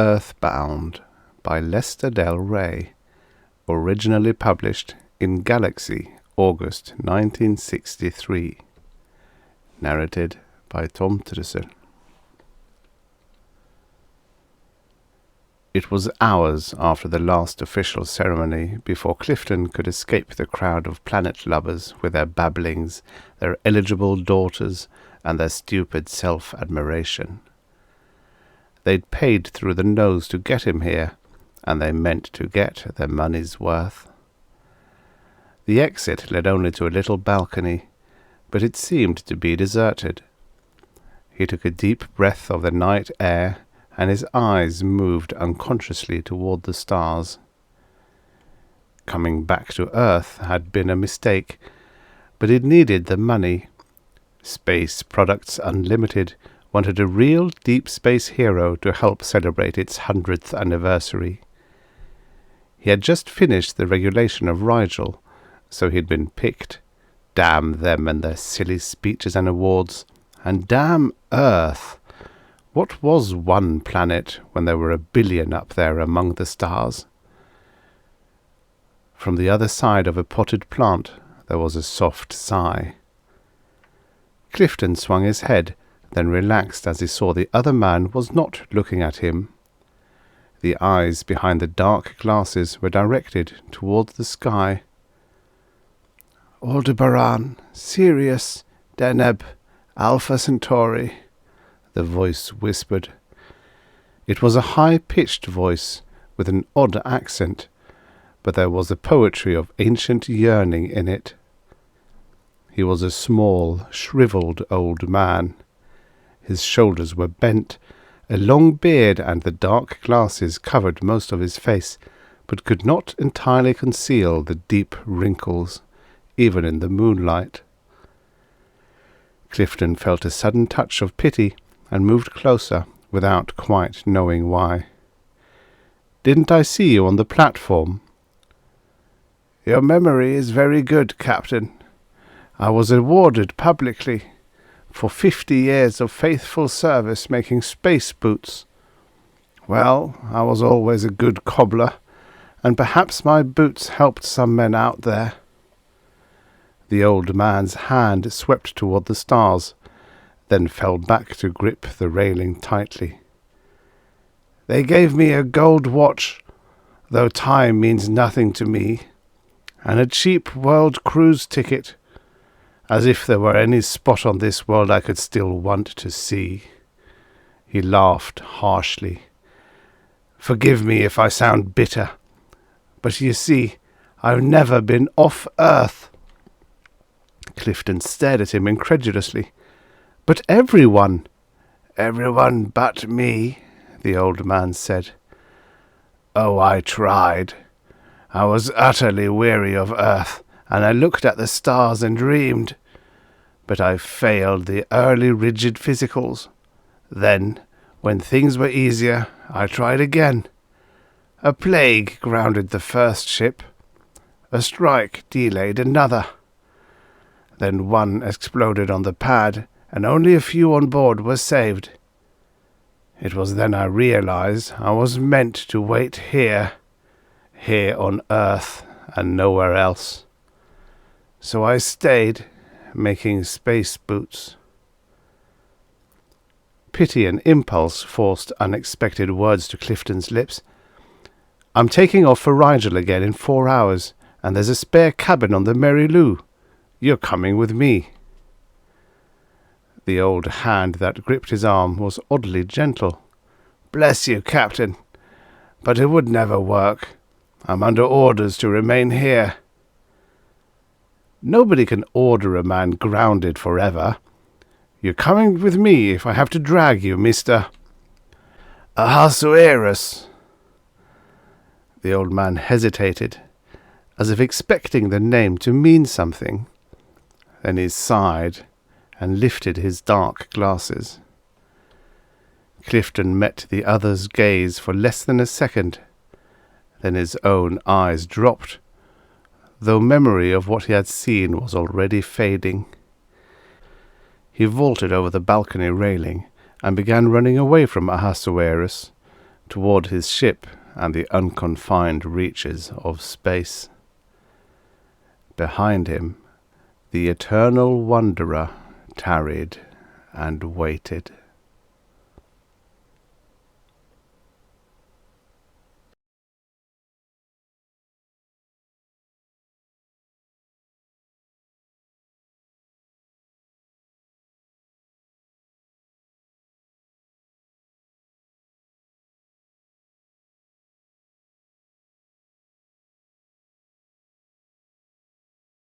Earthbound by Lester Del Rey, originally published in Galaxy, August 1963. Narrated by Tom Trussel. It was hours after the last official ceremony before Clifton could escape the crowd of planet lubbers with their babblings, their eligible daughters, and their stupid self-admiration. They'd paid through the nose to get him here, and they meant to get their money's worth. The exit led only to a little balcony, but it seemed to be deserted. He took a deep breath of the night air, and his eyes moved unconsciously toward the stars. Coming back to Earth had been a mistake, but it needed the money. Space Products Unlimited wanted a real deep space hero to help celebrate its 100th anniversary. He had just finished the regulation of Rigel, so he'd been picked. Damn them and their silly speeches and awards, and damn Earth. What was one planet when there were 1 billion up there among the stars? From the other side of a potted plant there was a soft sigh. Clifton swung his head, then relaxed as he saw the other man was not looking at him. The eyes behind the dark glasses were directed towards the sky. "Aldebaran, Sirius, Deneb, Alpha Centauri," the voice whispered. It was a high-pitched voice with an odd accent, but there was a poetry of ancient yearning in it. He was a small, shriveled old man. His shoulders were bent, a long beard and the dark glasses covered most of his face, but could not entirely conceal the deep wrinkles, even in the moonlight. Clifton felt a sudden touch of pity and moved closer, without quite knowing why. "Didn't I see you on the platform?" "Your memory is very good, Captain. I was awarded publicly for 50 years of faithful service making space boots. Well, I was always a good cobbler, and perhaps my boots helped some men out there." The old man's hand swept toward the stars, then fell back to grip the railing tightly. "They gave me a gold watch, though time means nothing to me, and a cheap world cruise ticket, as if there were any spot on this world I could still want to see." He laughed harshly. "Forgive me if I sound bitter, but you see, I've never been off Earth." Clifton stared at him incredulously. "But everyone—" "Everyone but me," the old man said. "Oh, I tried. I was utterly weary of Earth, and I looked at the stars and dreamed. But I failed the early rigid physicals. Then, when things were easier, I tried again. A plague grounded the first ship. A strike delayed another. Then one exploded on the pad, and only a few on board were saved. It was then I realized I was meant to wait here on Earth and nowhere else. So I stayed, making space boots." Pity and impulse forced unexpected words to Clifton's lips. "I'm taking off for Rigel again in 4 hours, and there's a spare cabin on the Mary Lou. You're coming with me." The old hand that gripped his arm was oddly gentle. "Bless you, Captain, but it would never work. I'm under orders to remain here." "Nobody can order a man grounded forever. You're coming with me if I have to drag you, Mr. Ahasuerus." The old man hesitated, as if expecting the name to mean something. Then he sighed and lifted his dark glasses. Clifton met the other's gaze for less than a second. Then his own eyes dropped, though memory of what he had seen was already fading. He vaulted over the balcony railing and began running away from Ahasuerus, toward his ship and the unconfined reaches of space. Behind him, the eternal wanderer tarried and waited.